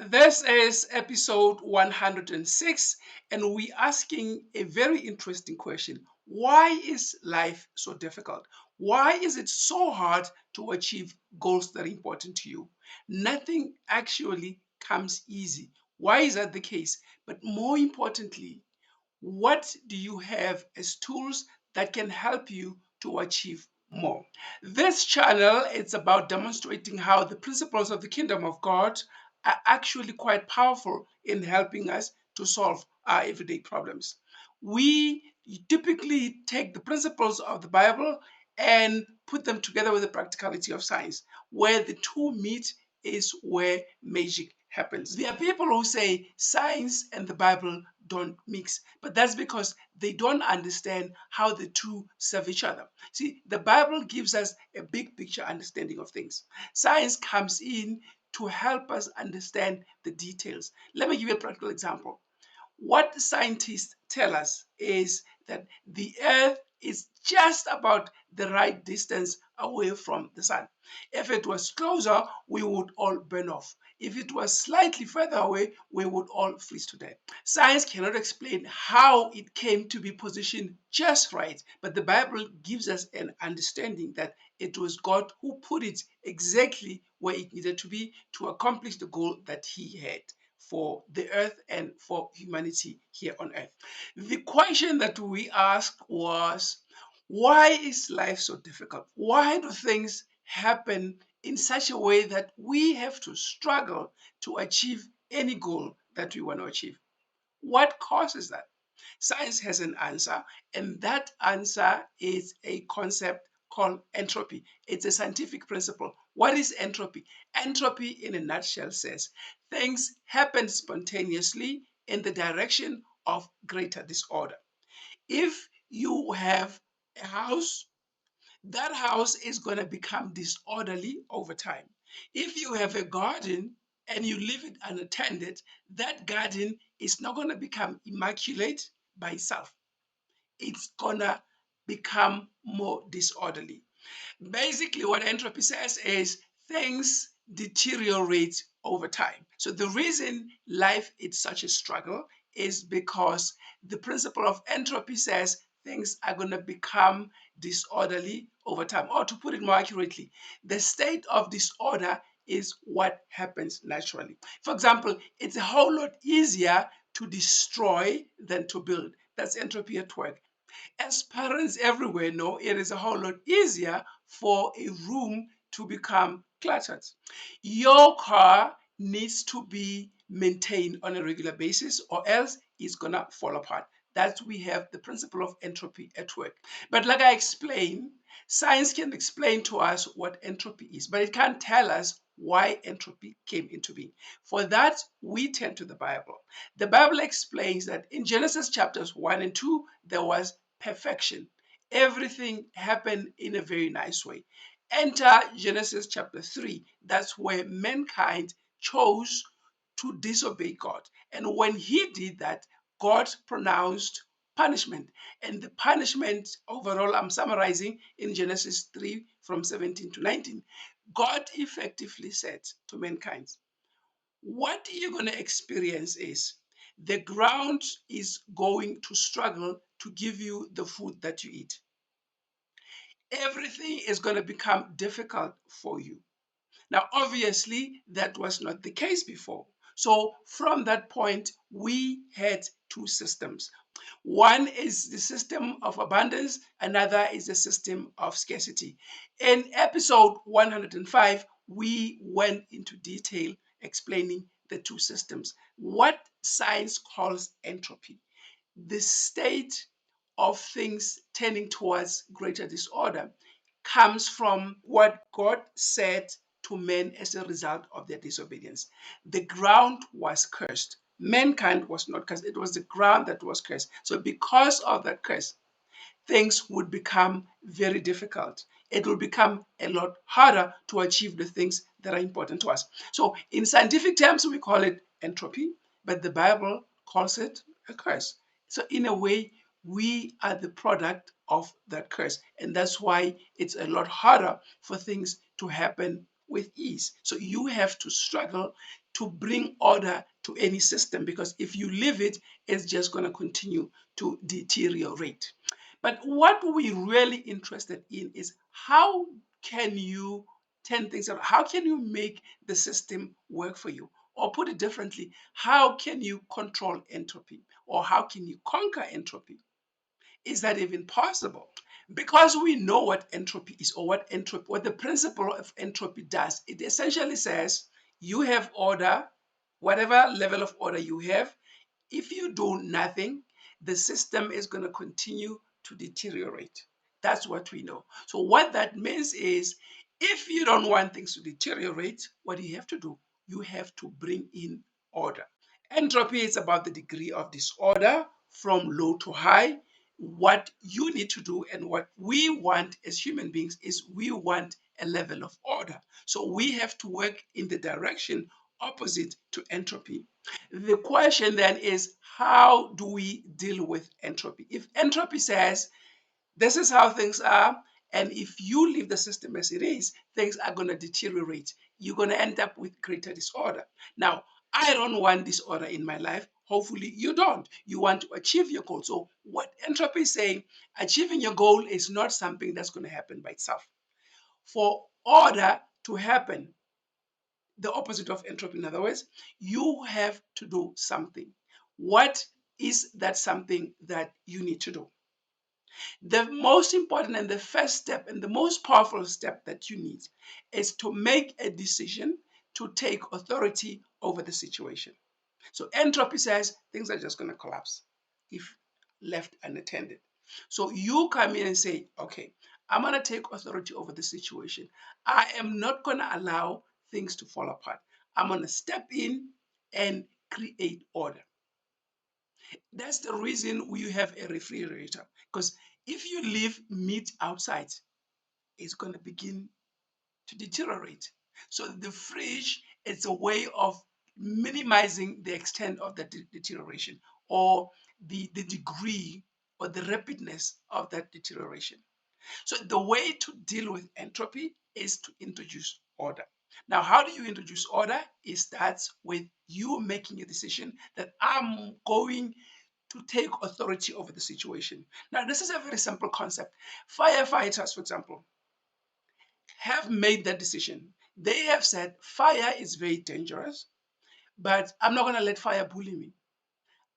This is episode 106, and we're asking a very interesting question. Why is life so difficult? Why is it so hard to achieve goals that are important to you? Nothing actually comes easy. Why is that the case? But more importantly, what do you have as tools that can help you to achieve more? This channel is about demonstrating how the principles of the kingdom of God are actually quite powerful in helping us to solve our everyday problems. We typically take the principles of the Bible and put them together with the practicality of science. Where the two meet is where magic happens. There are people who say science and the Bible don't mix, but that's because they don't understand how the two serve each other. See, the Bible gives us a big picture understanding of things. Science comes in to help us understand the details. Let me give you a practical example. What scientists tell us is that the Earth is just about the right distance away from the sun. If it was closer, we would all burn off. If it was slightly further away, we would all freeze to death. Science cannot explain how it came to be positioned just right, but the Bible gives us an understanding that it was God who put it exactly where it needed to be to accomplish the goal that He had for the earth and for humanity here on earth. The question that we asked was, why is life so difficult? Why do things happen in such a way that we have to struggle to achieve any goal that we want to achieve? What causes that? Science has an answer, and that answer is a concept called entropy. It's a scientific principle. What is entropy? Entropy, in a nutshell, says things happen spontaneously in the direction of greater disorder. If you have a house, that house is going to become disorderly over time. If you have a garden and you leave it unattended, that garden is not going to become immaculate by itself. It's going to become more disorderly. Basically, what entropy says is things deteriorate over time. So the reason life is such a struggle is because the principle of entropy says things are going to become disorderly over time. Or to put it more accurately, the state of disorder is what happens naturally. For example, it's a whole lot easier to destroy than to build. That's entropy at work. As parents everywhere know, it is a whole lot easier for a room to become cluttered. Your car needs to be maintained on a regular basis, or else it's gonna fall apart. That we have the principle of entropy at work. But like I explained, science can explain to us what entropy is, but it can't tell us why entropy came into being. For that, we turn to the Bible. The Bible explains that in Genesis chapters 1 and 2, there was perfection. Everything happened in a very nice way. Enter Genesis chapter 3. That's where mankind chose to disobey God. And when he did that, God pronounced punishment. And the punishment overall, I'm summarizing in Genesis 3 from 17 to 19. God effectively said to mankind, what you're going to experience is the ground is going to struggle to give you the food that you eat. Everything is going to become difficult for you. Now, obviously, that was not the case before. So, from that point, we had two systems. One is the system of abundance, another is the system of scarcity. In episode 105, we went into detail explaining the two systems. What science calls entropy, the state of things tending towards greater disorder, comes from what God said to men as a result of their disobedience. The ground was cursed. Mankind was not cursed, it was the ground that was cursed. So, because of that curse, things would become very difficult. It will become a lot harder to achieve the things that are important to us. So, in scientific terms, we call it entropy, but the Bible calls it a curse. So, in a way, we are the product of that curse. And that's why it's a lot harder for things to happen with ease. So you have to struggle to bring order to any system, because if you leave it, it's just going to continue to deteriorate. But what we're really interested in is how can you turn things around? How can you make the system work for you? Or put it differently, how can you control entropy? Or how can you conquer entropy? Is that even possible? Because we know what entropy is, or what the principle of entropy does. It essentially says you have order, whatever level of order you have. If you do nothing, the system is going to continue to deteriorate. That's what we know. So what that means is, if you don't want things to deteriorate, what do you have to do? You have to bring in order. Entropy is about the degree of disorder from low to high. What you need to do and what we want as human beings is we want a level of order. So we have to work in the direction opposite to entropy. The question then is, how do we deal with entropy? If entropy says this is how things are, and if you leave the system as it is, things are going to deteriorate. You're going to end up with greater disorder. Now, I don't want disorder in my life. Hopefully, you don't. You want to achieve your goal. So, what entropy is saying, achieving your goal is not something that's going to happen by itself. For order to happen, the opposite of entropy, in other words, you have to do something. What is that something that you need to do? The most important and the first step and the most powerful step that you need is to make a decision to take authority over the situation. So entropy says things are just going to collapse if left unattended. So you come in and say, okay, I'm going to take authority over the situation. I am not going to allow things to fall apart. I'm going to step in and create order. That's the reason we have a refrigerator, because if you leave meat outside, it's going to begin to deteriorate. So the fridge is a way of minimizing the extent of the deterioration, or the degree or the rapidness of that deterioration. So the way to deal with entropy is to introduce order. Now, how do you introduce order? It starts with you making a decision that I'm going to take authority over the situation. Now, this is a very simple concept. Firefighters, for example, have made that decision. They have said fire is very dangerous, but I'm not going to let fire bully me.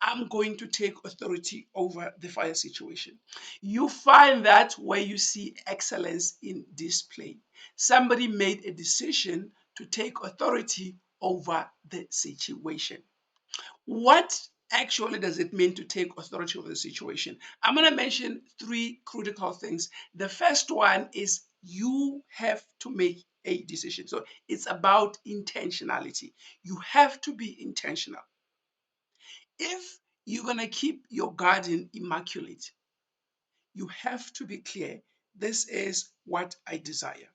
I'm going to take authority over the fire situation. You find that where you see excellence in display. Somebody made a decision to take authority over the situation. What actually does it mean to take authority over the situation? I'm going to mention three critical things. The first one is you have to make a decision. So it's about intentionality. You have to be intentional. If you're going to keep your garden immaculate, you have to be clear, this is what I desire.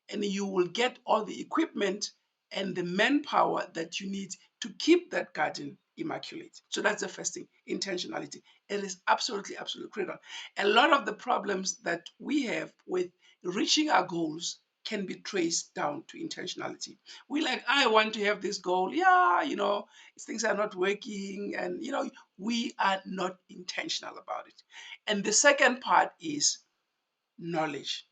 And you will get all the equipment and the manpower that you need to keep that garden immaculate. So that's the first thing, intentionality. It is absolutely, absolutely critical. A lot of the problems that we have with reaching our goals can be traced down to intentionality. We like, I want to have this goal. Yeah, things are not working, and we are not intentional about it. And the second part is knowledge.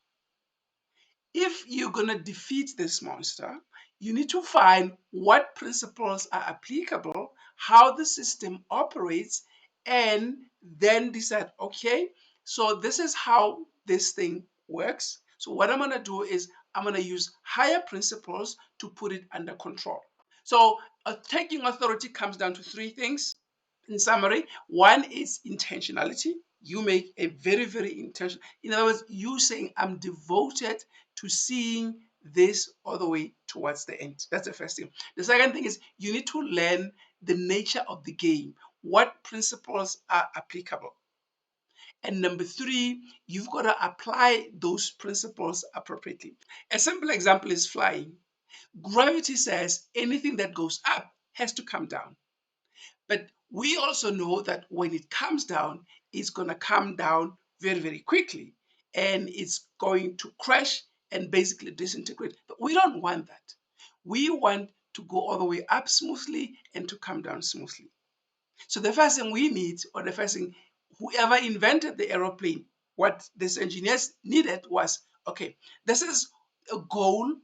If you're going to defeat this monster, you need to find what principles are applicable, how the system operates, and then decide, okay, so this is how this thing works. So what I'm going to do is I'm going to use higher principles to put it under control. So taking authority comes down to three things. In summary, one is intentionality. You make a very, very intentional. In other words, you saying, I'm devoted to seeing this all the way towards the end. That's the first thing. The second thing is you need to learn the nature of the game, what principles are applicable. And number three, you've got to apply those principles appropriately. A simple example is flying. Gravity says anything that goes up has to come down. But we also know that when it comes down, it's going to come down very, very quickly. And it's going to crash and basically disintegrate. But we don't want that. We want to go all the way up smoothly and to come down smoothly. So the first thing we need, or the first thing whoever invented the aeroplane, what these engineers needed was, okay, this is a goal,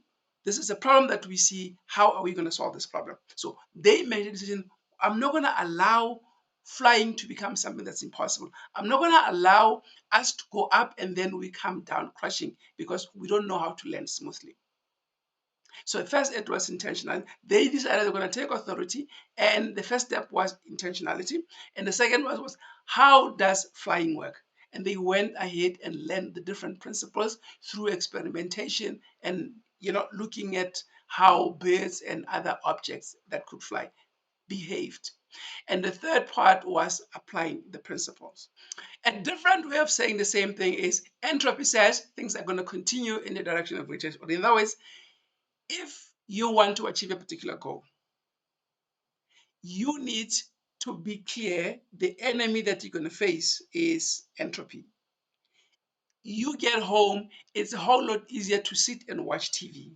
this is a problem that we see, how are we going to solve this problem? So they made a decision, I'm not going to allow flying to become something that's impossible. I'm not going to allow us to go up and then we come down crashing because we don't know how to land smoothly. So first it was intentional. They decided they're going to take authority, and the first step was intentionality. And the second was how does flying work? And they went ahead and learned the different principles through experimentation and looking at how birds and other objects that could fly behaved. And the third part was applying the principles. A different way of saying the same thing is entropy says things are going to continue in the direction of greatest. Or in other words, if you want to achieve a particular goal, you need to be clear the enemy that you're going to face is entropy. You get home, it's a whole lot easier to sit and watch TV.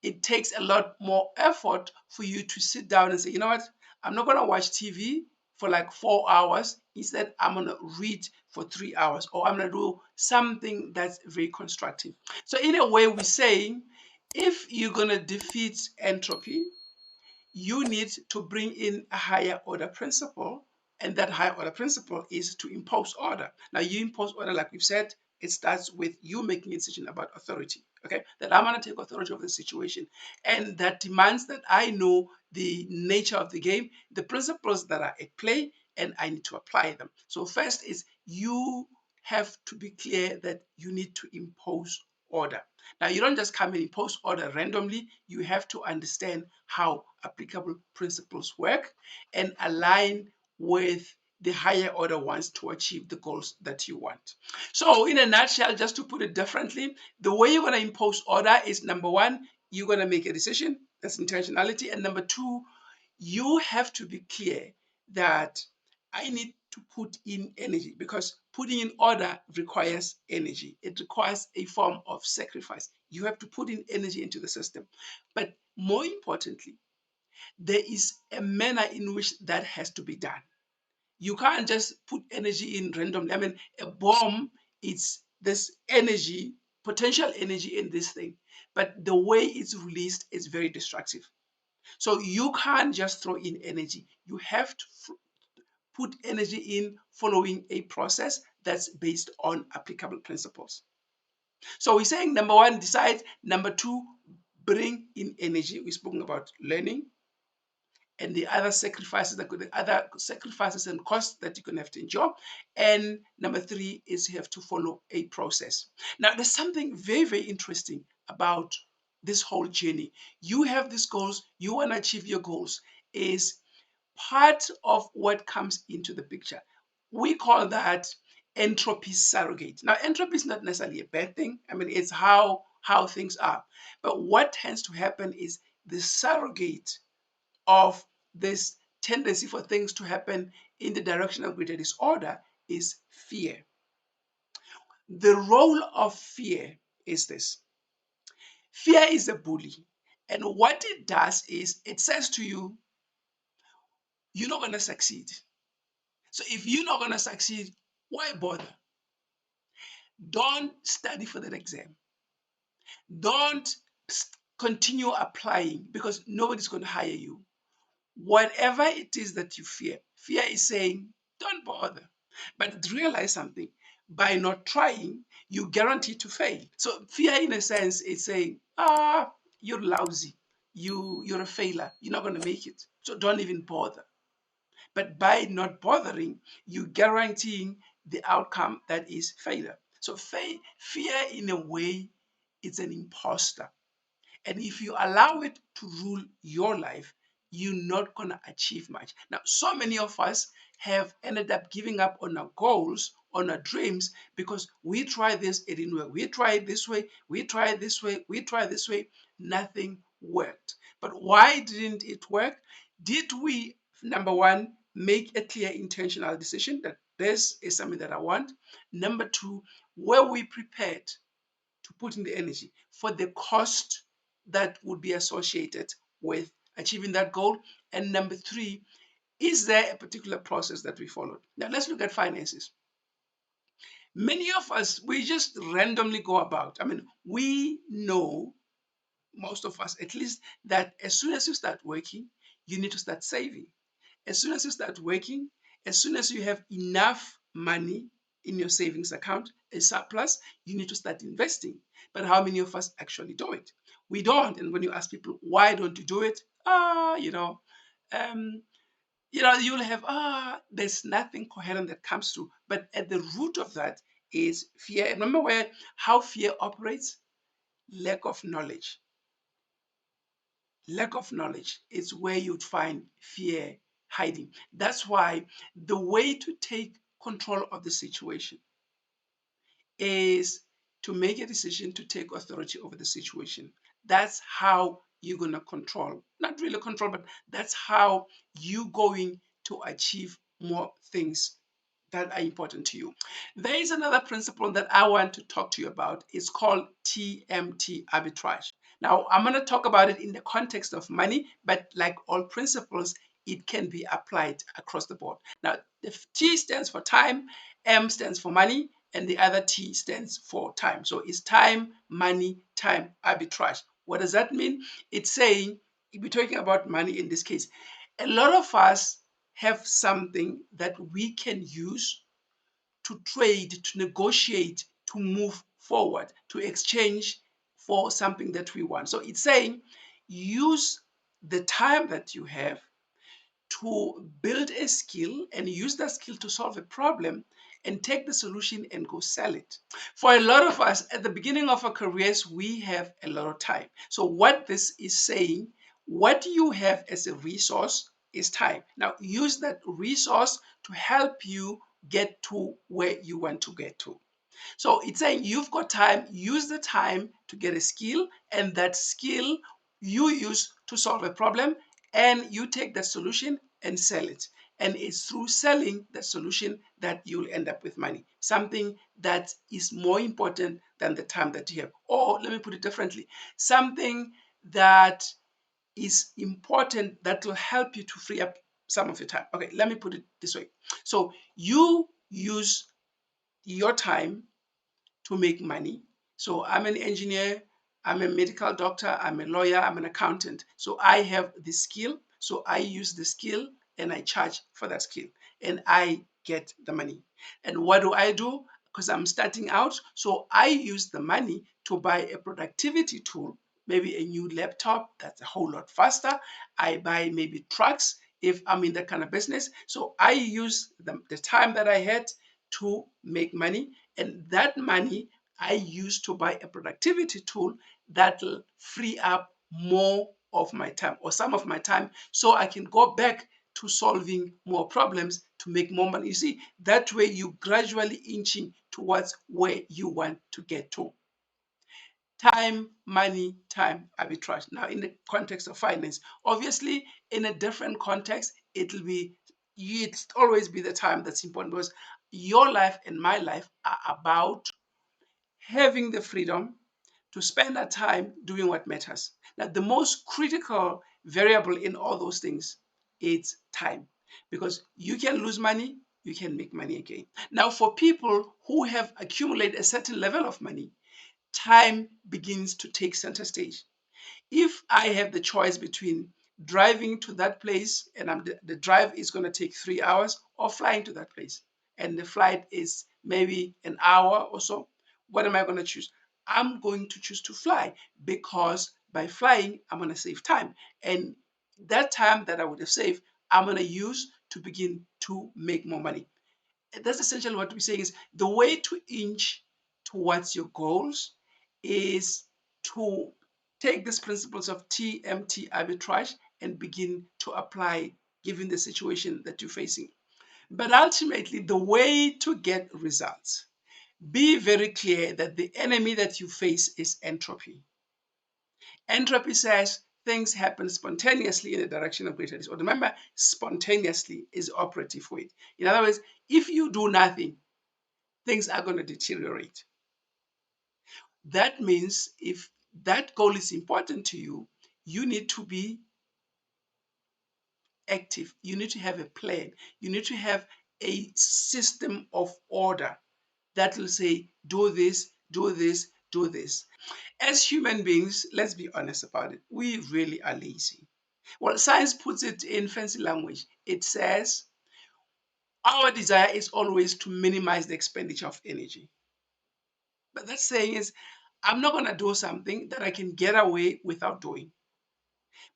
It takes a lot more effort for you to sit down and say, you know what, I'm not going to watch TV for like 4 hours. Instead, I'm going to read for 3 hours, or I'm going to do something that's very constructive. So in a way, we're saying, if you're going to defeat entropy, you need to bring in a higher order principle, and that higher order principle is to impose order. Now, you impose order, like we've said, it starts with you making a decision about authority, okay? That I'm going to take authority of the situation, and that demands that I know the nature of the game, the principles that are at play, and I need to apply them. So first is you have to be clear that you need to impose order. Now, you don't just come and impose order randomly. You have to understand how applicable principles work and align with the higher order ones to achieve the goals that you want. So in a nutshell, just to put it differently, the way you're going to impose order is, number one, you're going to make a decision. That's intentionality. And number two, you have to be clear that I need to put in energy, because putting in order requires energy. It requires a form of sacrifice. You have to put in energy into the system. But more importantly, there is a manner in which that has to be done. You can't just put energy in randomly. I mean, a bomb, it's this energy, potential energy in this thing, but the way it's released is very destructive. So you can't just throw in energy. You have to put energy in following a process that's based on applicable principles. So we're saying, number one, decide. Number two, bring in energy. We've spoken about learning and the other sacrifices and costs that you're going to have to endure. And number three is you have to follow a process. Now, there's something very, very interesting about this whole journey. You have these goals, you want to achieve your goals, is part of what comes into the picture. We call that entropy surrogate. Now, entropy is not necessarily a bad thing. I mean, it's how things are. But what tends to happen is the surrogate of this tendency for things to happen in the direction of greater disorder is fear. The role of fear is this. Fear is a bully. And what it does is it says to you, you're not going to succeed. So if you're not going to succeed, why bother? Don't study for that exam. Don't continue applying, because nobody's going to hire you. Whatever it is that you fear, fear is saying, don't bother. But realize something, by not trying, you guarantee to fail. So fear, in a sense, is saying, you're lousy. You're a failure. You're not going to make it. So don't even bother. But by not bothering, you guaranteeing the outcome that is failure. So fear, in a way, is an imposter. And if you allow it to rule your life, you're not going to achieve much. Now, so many of us have ended up giving up on our goals, on our dreams, because we tried this, it didn't work. We tried this way, we tried this way, we tried this way, nothing worked. But why didn't it work? Did we, number one, make a clear intentional decision that this is something that I want? Number two, were we prepared to put in the energy for the cost that would be associated with achieving that goal. And number three, is there a particular process that we followed? Now let's look at finances. Many of us, we just randomly go about. I mean, we know, most of us at least, that as soon as you start working, you need to start saving. As soon as you start working, as soon as you have enough money in your savings account, a surplus, you need to start investing. But how many of us actually do it? We don't. And when you ask people, why don't you do it? Um, you'll have, there's nothing coherent that comes through. But at the root of that is fear. And remember how fear operates? Lack of knowledge. Lack of knowledge is where you'd find fear hiding. That's why the way to take control of the situation is to make a decision to take authority over the situation. That's how you're going to control, not really control, but that's how you're going to achieve more things that are important to you. There is another principle that I want to talk to you about. It's called TMT arbitrage. Now, I'm going to talk about it in the context of money, but like all principles, it can be applied across the board. Now, the T stands for time, M stands for money, and the other T stands for time. So it's time, money, time arbitrage. What does that mean? It's saying, if we're talking about money in this case, a lot of us have something that we can use to trade, to negotiate, to move forward, to exchange for something that we want. So it's saying use the time that you have to build a skill and use that skill to solve a problem and take the solution and go sell it. For a lot of us, at the beginning of our careers, we have a lot of time. So what this is saying, what you have as a resource is time. Now use that resource to help you get to where you want to get to. So it's saying you've got time, use the time to get a skill, and that skill you use to solve a problem, and you take that solution and sell it. And it's through selling that solution that you'll end up with money, something that is more important than the time that you have. Or let me put it differently, something that is important that will help you to free up some of your time. Okay, let me put it this way. So you use your time to make money. So I'm an engineer, I'm a medical doctor, I'm a lawyer, I'm an accountant. So I have the skill. So I use the skill and I charge for that skill and I get the money. And what do? Because I'm starting out, so I use the money to buy a productivity tool, maybe a new laptop that's a whole lot faster. I buy maybe trucks if I'm in that kind of business. So I use the time that I had to make money, and that money I use to buy a productivity tool that'll free up more of my time or some of my time so I can go back to solving more problems to make more money. You see, that way you gradually inching towards where you want to get to. Time, money, time arbitrage. Now, in the context of finance, obviously, in a different context, it's always be the time that's important, because your life and my life are about having the freedom to spend our time doing what matters. Now, the most critical variable in all those things is time, because you can lose money, you can make money again. Now, for people who have accumulated a certain level of money, time begins to take center stage. If I have the choice between driving to that place and the drive is going to take 3 hours, or flying to that place and the flight is maybe an hour or so, what am I going to choose? I'm going to choose to fly, because by flying, I'm going to save time. And that time that I would have saved, I'm going to use to begin to make more money. That's essentially what we're saying, is the way to inch towards your goals is to take these principles of TMT arbitrage and begin to apply given the situation that you're facing. But ultimately, the way to get results, be very clear that the enemy that you face is entropy. Entropy says things happen spontaneously in the direction of greater disorder. Remember, spontaneously is operative word. In other words, if you do nothing, things are going to deteriorate. That means if that goal is important to you, you need to be active. You need to have a plan. You need to have a system of order that will say, do this, do this, do this. As human beings, let's be honest about it, we really are lazy. Well, science puts it in fancy language. It says our desire is always to minimize the expenditure of energy. But that saying is, I'm not going to do something that I can get away without doing.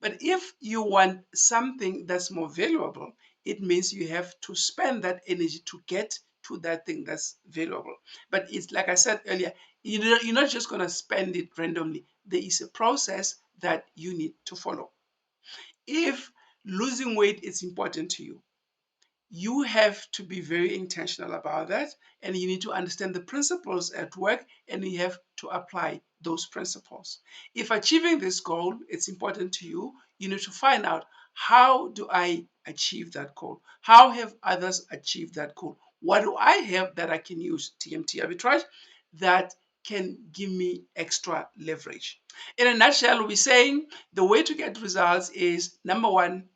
But if you want something that's more valuable, it means you have to spend that energy to get to that thing that's valuable. But it's like I said earlier, you're not just going to spend it randomly. There is a process that you need to follow. If losing weight is important to you, you have to be very intentional about that, and you need to understand the principles at work, and you have to apply those principles. If achieving this goal is important to you, you need to find out, how do I achieve that goal? How have others achieved that goal? What do I have that I can use, TMT arbitrage, that can give me extra leverage? In a nutshell, we're saying the way to get results is, number one,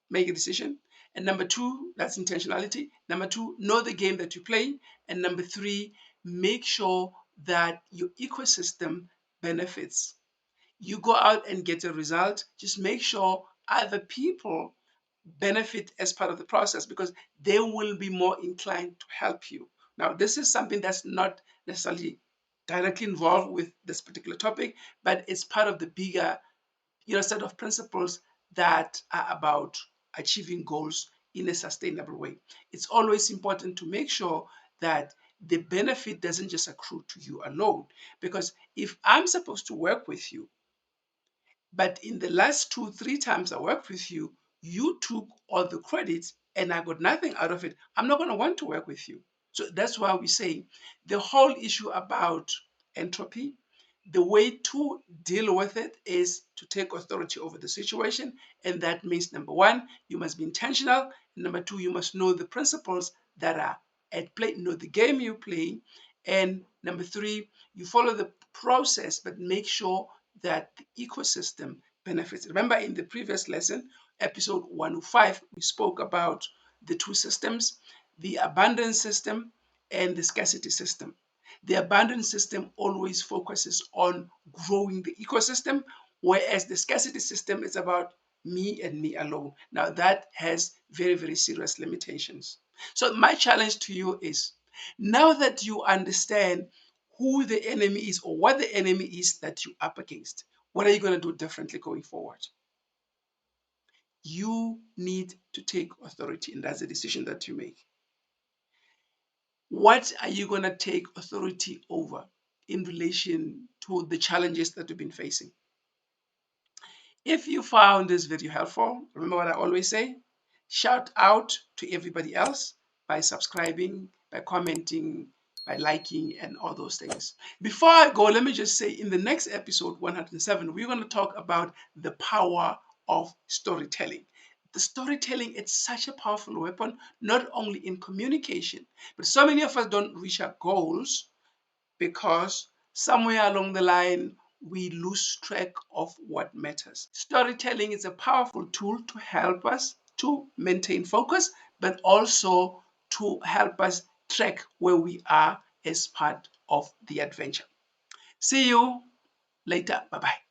make a decision. And number two, that's intentionality. Number two, know the game that you play. And number three, make sure that your ecosystem benefits. You go out and get a result, just make sure other people benefit as part of the process, because they will be more inclined to help you. Now, this is something that's not necessarily directly involved with this particular topic, but it's part of the bigger set of principles that are about achieving goals in a sustainable way. It's always important to make sure that the benefit doesn't just accrue to you alone. Because if I'm supposed to work with you, but in the last 2, 3 times I worked with you, you took all the credit and I got nothing out of it, I'm not going to want to work with you. So that's why we say the whole issue about entropy, the way to deal with it is to take authority over the situation. And that means, number one, you must be intentional. And number two, you must know the principles that are at play, know the game you're playing. And number three, you follow the process, but make sure that the ecosystem benefits. Remember, in the previous lesson, episode 105, we spoke about the two systems, the abundance system and the scarcity system. The abundance system always focuses on growing the ecosystem, whereas the scarcity system is about me and me alone. Now, that has very, very serious limitations. So my challenge to you is, now that you understand who the enemy is or what the enemy is that you're up against, what are you going to do differently going forward? You need to take authority, and that's the decision that you make. What are you going to take authority over in relation to the challenges that you've been facing? If you found this video helpful, remember what I always say, shout out to everybody else by subscribing, by commenting, by liking, and all those things. Before I go, let me just say, in the next episode 107, we're going to talk about the power of storytelling. The storytelling, it's such a powerful weapon, not only in communication, but so many of us don't reach our goals because somewhere along the line we lose track of what matters. Storytelling is a powerful tool to help us to maintain focus, but also to help us track where we are as part of the adventure. See you later. Bye bye.